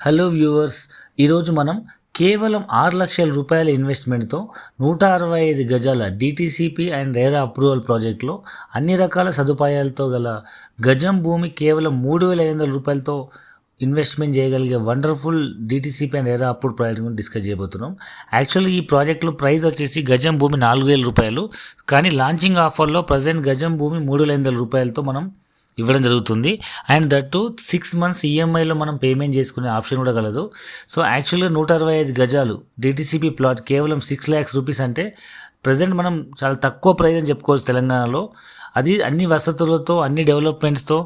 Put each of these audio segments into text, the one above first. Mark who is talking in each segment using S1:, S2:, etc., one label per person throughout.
S1: Hello viewers, ఈరోజు మనం కేవలం 6,00,000 రూపాయల ఇన్వెస్ట్మెంట్తో 165 గజాల డిటిసిపి అండ్ రేరా అప్రూవల్ ప్రాజెక్టులో అన్ని రకాల సదుపాయాలతో గల గజం భూమి కేవలం 3,500 రూపాయలతో ఇన్వెస్ట్మెంట్ చేయగలిగే wonderful DTCP and RERA approval project గురించి డిస్కస్ చేయబోతున్నాం. యాక్చువల్లీ ఈ ప్రాజెక్టులో ప్రైస్ వచ్చేసి గజం భూమి 4,000 రూపాయలు, కానీ లాంచింగ్ ఆఫర్లో ప్రజెంట్ గజం భూమి 3,500 రూపాయలతో మనం ఇవ్వడం జరుగుతుంది. అండ్ దట్ టు 6 months ఈఎంఐలో మనం పేమెంట్ చేసుకునే ఆప్షన్ కూడా కలదు. సో యాక్చువల్గా 165 గజాలు డిటిసిపి ప్లాట్ కేవలం 6 lakhs రూపీస్ అంటే ప్రజెంట్ మనం చాలా తక్కువ ప్రైస్ అని చెప్పుకోవచ్చు తెలంగాణలో. అది అన్ని వసతులతో, అన్ని డెవలప్మెంట్స్తో,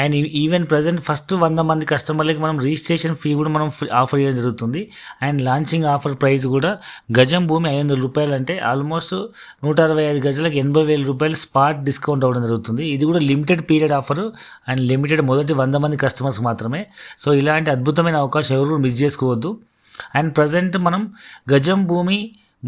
S1: అండ్ ఈవెన్ ప్రజెంట్ ఫస్ట్ 100 మంది కస్టమర్లకి మనం రిజిస్ట్రేషన్ ఫీ కూడా మనం ఆఫర్ చేయడం జరుగుతుంది. అండ్ లాంచింగ్ ఆఫర్ ప్రైస్ కూడా గజం భూమి 500 రూపాయలు అంటే ఆల్మోస్ట్ 165 గజాలకు 80,000 రూపాయలు స్పాట్ డిస్కౌంట్ అవ్వడం జరుగుతుంది. ఇది కూడా limited period offer and limited మొదటి 100 మంది కస్టమర్స్ మాత్రమే. సో ఇలాంటి అద్భుతమైన అవకాశం ఎవరు మిస్ చేసుకోవద్దు. అండ్ ప్రజెంట్ మనం గజం భూమి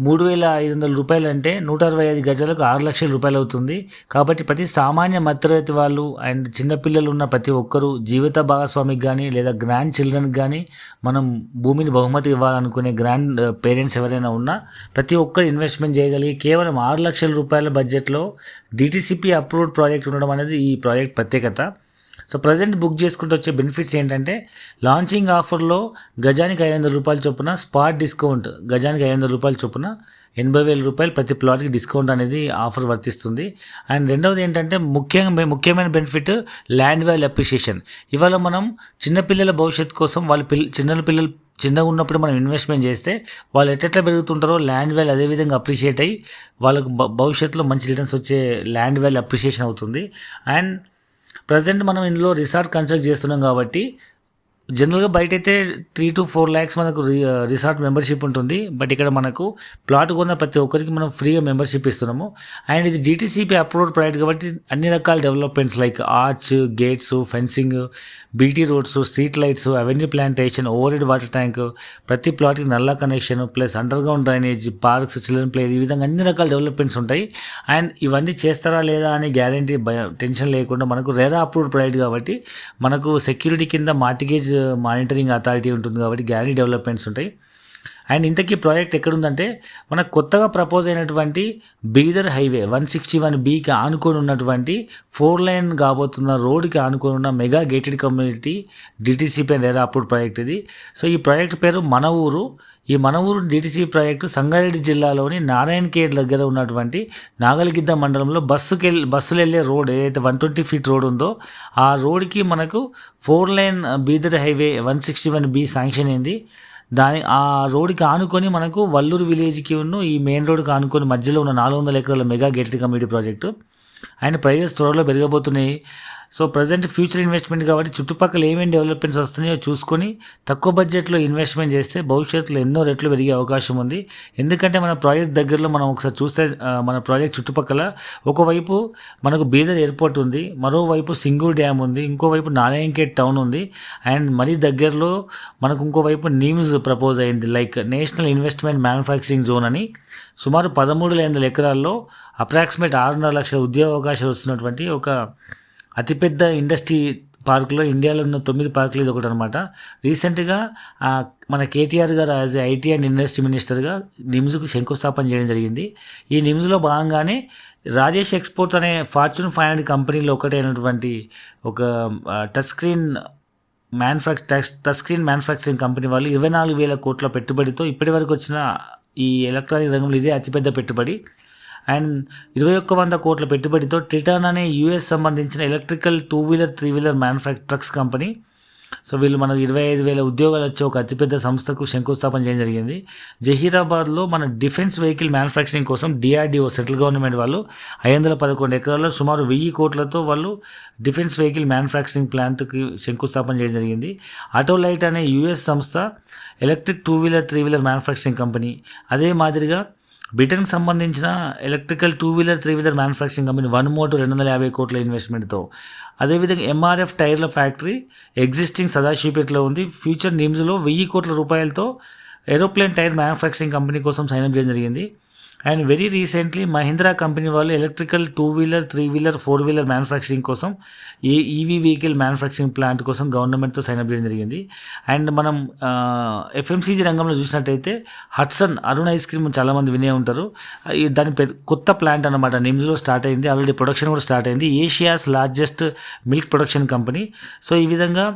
S1: 3,500 రూపాయలు అంటే 165 గజాలకు 6,00,000 రూపాయలు అవుతుంది. కాబట్టి ప్రతి సామాన్య మధ్యతరగతి వాళ్ళు అండ్ చిన్నపిల్లలు ఉన్న ప్రతి ఒక్కరూ జీవిత భాగస్వామికి కానీ లేదా గ్రాండ్ చిల్డ్రన్కి కానీ మనం భూమిని బహుమతి ఇవ్వాలనుకునే గ్రాండ్ పేరెంట్స్ ఎవరైనా ఉన్నా ప్రతి ఒక్కరు ఇన్వెస్ట్మెంట్ చేయగలిగి కేవలం 6,00,000 రూపాయల బడ్జెట్లో డిటిసిపి అప్రూవ్డ్ ప్రాజెక్ట్ ఉండడం అనేది ఈ ప్రాజెక్ట్ ప్రత్యేకత. సో ప్రజెంట్ బుక్ చేసుకుంటూ వచ్చే బెనిఫిట్స్ ఏంటంటే లాంచింగ్ ఆఫర్లో గజానికి 500 రూపాయల చొప్పున స్పాట్ డిస్కౌంట్, గజానికి 500 రూపాయల చొప్పున 80,000 రూపాయలు ప్రతి ప్లాట్కి డిస్కౌంట్ అనేది ఆఫర్ వర్తిస్తుంది. అండ్ రెండవది ఏంటంటే ముఖ్యమైన బెనిఫిట్ ల్యాండ్ వాల్యూ అప్రిషియేషన్. ఇవాళ మనం చిన్నపిల్లల భవిష్యత్తు కోసం పిల్లలు చిన్నగా ఉన్నప్పుడు మనం ఇన్వెస్ట్మెంట్ చేస్తే వాళ్ళు ఎట్లా పెరుగుతుంటారో ల్యాండ్ వాల్యూ అదేవిధంగా అప్రిషియేట్ అయ్యి వాళ్ళకు భవిష్యత్తులో మంచి రిటర్న్స్ వచ్చే ల్యాండ్ వాల్యూ అప్రిషియేషన్ అవుతుంది. అండ్ ప్రజెంట్ మనం ఇందులో రిసార్ట్ కన్స్ట్రక్ట్ చేస్తున్నాం కాబట్టి జనరల్గా బయట అయితే 3 to 4 lakhs మనకు రిసార్ట్ మెంబర్షిప్ ఉంటుంది. బట్ ఇక్కడ మనకు ప్లాట్ కొన్న ప్రతి ఒక్కరికి మనం ఫ్రీగా మెంబర్షిప్ ఇస్తున్నాము. అండ్ ఇది డిటిసిపి అప్రూవ్డ్ ప్రాజెక్ట్ కాబట్టి అన్ని రకాల developments like arch, gates, fencing, BT roads, street lights, avenue plantation, over head water tank, ప్రతి ప్లాట్కి నల్ల connection plus under ground drainage, parks, children play, ఈ విధంగా అన్ని రకాల డెవలప్మెంట్స్ ఉంటాయి. అండ్ ఇవన్నీ చేస్తారా లేదా అని గ్యారంటీ టెన్షన్ లేకుండా మనకు రేరా అప్రూవ్డ్ ప్రాజెక్ట్ కాబట్టి మనకు సెక్యూరిటీ కింద మార్టిగేజ్ మానిటరింగ్ అథారిటీ ఉంటుంది కాబట్టి గ్యారంటీ డెవలప్మెంట్స్ ఉంటాయి. అండ్ ఇంతకీ ప్రాజెక్ట్ ఎక్కడుందంటే మనకు కొత్తగా ప్రపోజ్ అయినటువంటి బీదర్ హైవే 161Bకి ఆనుకొని ఉన్నటువంటి 4 lane కాబోతున్న రోడ్డుకి ఆనుకొని ఉన్న mega gated community DTCP RERA approved project ఇది. సో ఈ ప్రాజెక్ట్ పేరు మన ఊరు. ఈ మన ఊరు డిటిసిపి ప్రాజెక్టు సంగారెడ్డి జిల్లాలోని నారాయణఖేడ్ దగ్గర ఉన్నటువంటి నాగలిగిద్ద మండలంలో బస్సులు వెళ్ళే రోడ్ ఏదైతే 120 feet రోడ్ ఉందో ఆ రోడ్కి మనకు 4 lane Bidar highway 161B sanction అయింది. ఆ రోడ్డుకి ఆనుకొని మనకు వల్లూరు విలేజ్కి ఉన్న ఈ మెయిన్ రోడ్కి ఆనుకొని మధ్యలో ఉన్న 400 ఎకరాల mega gated community project. And prices త్వరలో పెరగబోతున్నాయి. సో ప్రజెంట్ ఫ్యూచర్ ఇన్వెస్ట్మెంట్ కాబట్టి చుట్టుపక్కల ఏమేమి డెవలప్మెంట్స్ వస్తున్నాయో చూసుకొని తక్కువ బడ్జెట్లో ఇన్వెస్ట్మెంట్ చేస్తే భవిష్యత్తులో ఎన్నో రెట్లు పెరిగే అవకాశం ఉంది. ఎందుకంటే మన ప్రాజెక్ట్ దగ్గరలో మనం ఒకసారి చూస్తే మన ప్రాజెక్ట్ చుట్టుపక్కల ఒకవైపు మనకు బీదర్ ఎయిర్పోర్ట్ ఉంది, మరోవైపు సింగూర్ డ్యామ్ ఉంది, ఇంకోవైపు నారాయణఖేడ్ టౌన్ ఉంది. అండ్ మరీ దగ్గరలో మనకు ఇంకోవైపు నీమ్స్ ప్రపోజ్ అయింది like national investment manufacturing zone అని. సుమారు 13,500 ఎకరాల్లో అప్రాక్సిమేట్ 6.5 లక్షల ఉద్యోగ అవకాశాలు వస్తున్నటువంటి ఒక అతిపెద్ద ఇండస్ట్రీ పార్కులో ఇండియాలో ఉన్న 9 పార్కులు ఇది ఒకటి అనమాట. రీసెంట్గా మన కేటీఆర్ గారు యాజ్ ఐటీ అండ్ ఇండస్ట్రీ మినిస్టర్గా నిమ్స్కు శంకుస్థాపన చేయడం జరిగింది. ఈ నిమ్స్లో భాగంగానే రాజేష్ ఎక్స్పోర్ట్స్ అనే ఫార్చ్యూన్ 500 కంపెనీలో ఒకటైనటువంటి ఒక టచ్ స్క్రీన్ మ్యానుఫ్యాక్చరింగ్ కంపెనీ వాళ్ళు 24,000 కోట్ల పెట్టుబడితో ఇప్పటి వరకు వచ్చిన ఈ ఎలక్ట్రానిక్ రంగంలో ఇదే అతిపెద్ద పెట్టుబడి. అండ్ 2,100 కోట్ల పెట్టుబడితో ట్రిటాన్ అనే యూఎస్ సంబంధించిన electrical 2-wheeler 3-wheeler trucks company. So వీళ్ళు మనకు 25,000 ఉద్యోగాలు వచ్చే ఒక అతిపెద్ద సంస్థకు శంకుస్థాపన చేయడం జరిగింది. జహీరాబాద్లో మన డిఫెన్స్ వెహికల్ మ్యానుఫ్యాక్చరింగ్ కోసం డిఆర్డిఓ సెంట్రల్ గవర్నమెంట్ వాళ్ళు 511 ఎకరాల్లో సుమారు 1,000 కోట్లతో వాళ్ళు డిఫెన్స్ వెహికల్ మ్యానుఫ్యాక్చరింగ్ ప్లాంట్కి శంకుస్థాపన చేయడం జరిగింది. ఆటోలైట్ అనే యూఎస్ సంస్థ electric 2-wheeler 3-wheeler manufacturing company. అదే మాదిరిగా బ్రిటన్కి సంబంధించిన electrical 2-wheeler 3-wheeler manufacturing company 250 కోట్ల ఇన్వెస్ట్మెంట్తో. అదేవిధంగా ఎంఆర్ఎఫ్ టైర్ల ఫ్యాక్టరీ ఎగ్జిస్టింగ్ సదాశివపేటలో ఉంది. ఫ్యూచర్ నిమ్స్లో 1,000 కోట్ల రూపాయలతో ఏరోప్లేన్ టైర్ మ్యానుఫ్యాక్చరింగ్ కంపెనీ కోసం సైన్అప్ చేయడం జరిగింది. And very recently Mahindra company వాళ్ళు electrical 2 wheeler 3 wheeler 4 wheeler manufacturing కోసం ఈవీ వెహికల్ మ్యానుఫ్యాక్చరింగ్ ప్లాంట్ కోసం గవర్నమెంట్తో సైన్ అప్ చేయడం జరిగింది. అండ్ మనం ఎఫ్ఎంసీజీ రంగంలో చూసినట్టయితే హట్సన్ అరుణ్ ఐస్ క్రీమ్ చాలామంది వినే ఉంటారు. దాని కొత్త ప్లాంట్ అనమాట నిమ్స్లో స్టార్ట్ అయింది. ఆల్రెడీ ప్రొడక్షన్ కూడా స్టార్ట్ అయింది. Asia's largest milk production company. So ఈ విధంగా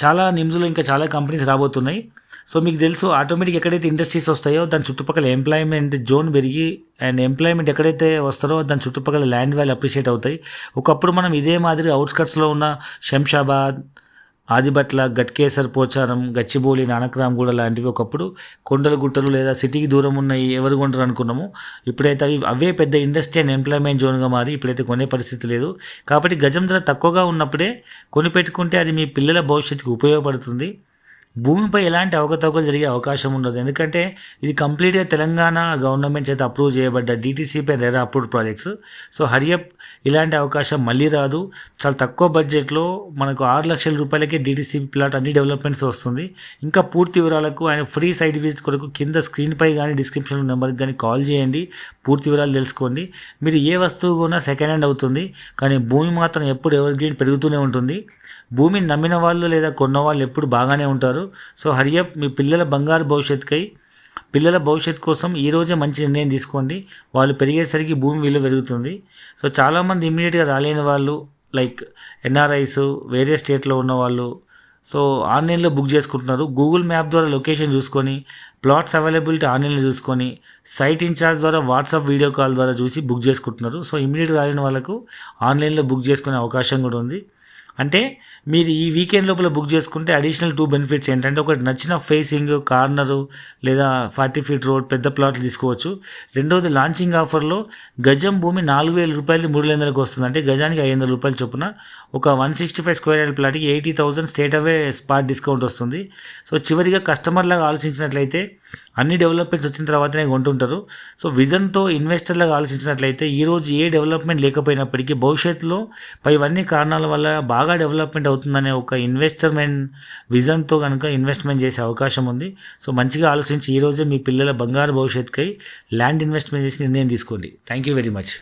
S1: చాలా నిమ్స్లో ఇంకా చాలా కంపెనీస్ రాబోతున్నాయి. సో మీకు తెలుసు ఆటోమేటిక్ ఎక్కడైతే ఇండస్ట్రీస్ వస్తాయో దాని చుట్టుపక్కల ఎంప్లాయ్మెంట్ జోన్ పెరిగి అండ్ ఎంప్లాయ్మెంట్ ఎక్కడైతే వస్తారో దాని చుట్టుపక్కల ల్యాండ్ వాల్యూ అప్రిషియేట్ అవుతాయి. ఒకప్పుడు మనం ఇదే మాదిరి అవుట్స్కట్స్లో ఉన్న శంషాబాద్, ఆదిబట్ల, గట్కేసర్, పోచారం, గచ్చిబౌలి, నానక్రామ్గూడ లాంటివి ఒకప్పుడు కొండలు గుట్టలు లేదా సిటీకి దూరం ఉన్నాయి ఎవరు కొంటారు అనుకున్నాము. ఇప్పుడైతే అవే పెద్ద ఇండస్ట్రీ అండ్ ఎంప్లాయ్మెంట్ జోన్గా మారి ఇప్పుడైతే కొనే పరిస్థితి లేదు. కాబట్టి గజం ధర తక్కువగా ఉన్నప్పుడే కొని పెట్టుకుంటే అది మీ పిల్లల భవిష్యత్తుకు ఉపయోగపడుతుంది. భూమిపై ఎలాంటి అవకతవకలు జరిగే అవకాశం ఉండదు. ఎందుకంటే ఇది కంప్లీట్గా తెలంగాణ గవర్నమెంట్ చేత అప్రూవ్ చేయబడ్డ DTCP RERA approved projects. So hurry up ఇలాంటి అవకాశం మళ్ళీ రాదు. చాలా తక్కువ బడ్జెట్లో మనకు 6 లక్షల రూపాయలకే డీటీసీపీ ప్లాట్ అన్ని డెవలప్మెంట్స్ వస్తుంది. ఇంకా పూర్తి వివరాలకు ఆయన ఫ్రీ సైట్ విజిట్ కొరకు కింద స్క్రీన్పై కానీ డిస్క్రిప్షన్ నెంబర్కి కానీ కాల్ చేయండి. పూర్తి వివరాలు తెలుసుకోండి. మీరు ఏ వస్తువు కొన్నా సెకండ్ హ్యాండ్ అవుతుంది, కానీ భూమి మాత్రం ఎప్పుడు ఎవర్ గ్రీన్ పెరుగుతూనే ఉంటుంది. భూమిని నమ్మిన వాళ్ళు లేదా కొన్న వాళ్ళు ఎప్పుడు బాగానే ఉంటారు. సో హరియప్ మీ పిల్లల బంగారు పిల్లల భవిష్యత్తు కోసం ఈరోజే మంచి నిర్ణయం తీసుకోండి. వాళ్ళు పెరిగేసరికి భూమి విలువ పెరుగుతుంది. సో చాలామంది ఇమ్మీడియట్గా రాలేని వాళ్ళు లైక్ ఎన్ఆర్ఐస్, వేరే స్టేట్లో ఉన్న వాళ్ళు సో ఆన్లైన్లో బుక్ చేసుకుంటున్నారు. గూగుల్ మ్యాప్ ద్వారా లొకేషన్ చూసుకొని ప్లాట్స్ అవైలబిలిటీ ఆన్లైన్లో చూసుకొని సైట్ ఇన్ఛార్జ్ ద్వారా వాట్సాప్ వీడియో కాల్ ద్వారా చూసి బుక్ చేసుకుంటున్నారు. సో ఇమ్మీడియట్గా రాలేని వాళ్ళకు ఆన్లైన్లో బుక్ చేసుకునే అవకాశం కూడా ఉంది. అంటే మీరు ఈ వీకెండ్ లోపల బుక్ చేసుకుంటే అడిషనల్ 2 బెనిఫిట్స్ ఏంటంటే ఒకటి నచ్చిన ఫేసింగ్, కార్నరు లేదా 40 ఫీట్ రోడ్ పెద్ద ప్లాట్లు తీసుకోవచ్చు. రెండవది లాంచింగ్ ఆఫర్లో గజం భూమి 4,000 రూపాయలు 3,000కి వస్తుంది. అంటే గజానికి 500 రూపాయలు చొప్పున ఒక 165 స్క్వేర్ యార్డ్ ప్లాట్కి 80,000 స్టేట్ అవే స్పాట్ డిస్కౌంట్ వస్తుంది. సో చివరిగా కస్టమర్ లాగా ఆలోచించినట్లయితే అన్ని డెవలప్మెంట్స్ వచ్చిన తర్వాతనే కొంటుంటారు. సో విజన్తో ఇన్వెస్టర్లాగా ఆలోచించినట్లయితే ఈరోజు ఏ డెవలప్మెంట్ లేకపోయినప్పటికీ భవిష్యత్తులో పైవన్నీ కారణాల వల్ల బాగా డెవలప్మెంట్ అవుతుందనే ఒక ఇన్వెస్ట్మెంట్ విజన్తో కనుక ఇన్వెస్ట్మెంట్ చేసే అవకాశం ఉంది. సో మంచిగా ఆలోచించి ఈరోజే మీ పిల్లల బంగారు భవిష్యత్తుకై ల్యాండ్ ఇన్వెస్ట్మెంట్ చేసి నిర్ణయం తీసుకోండి. Thank you very much.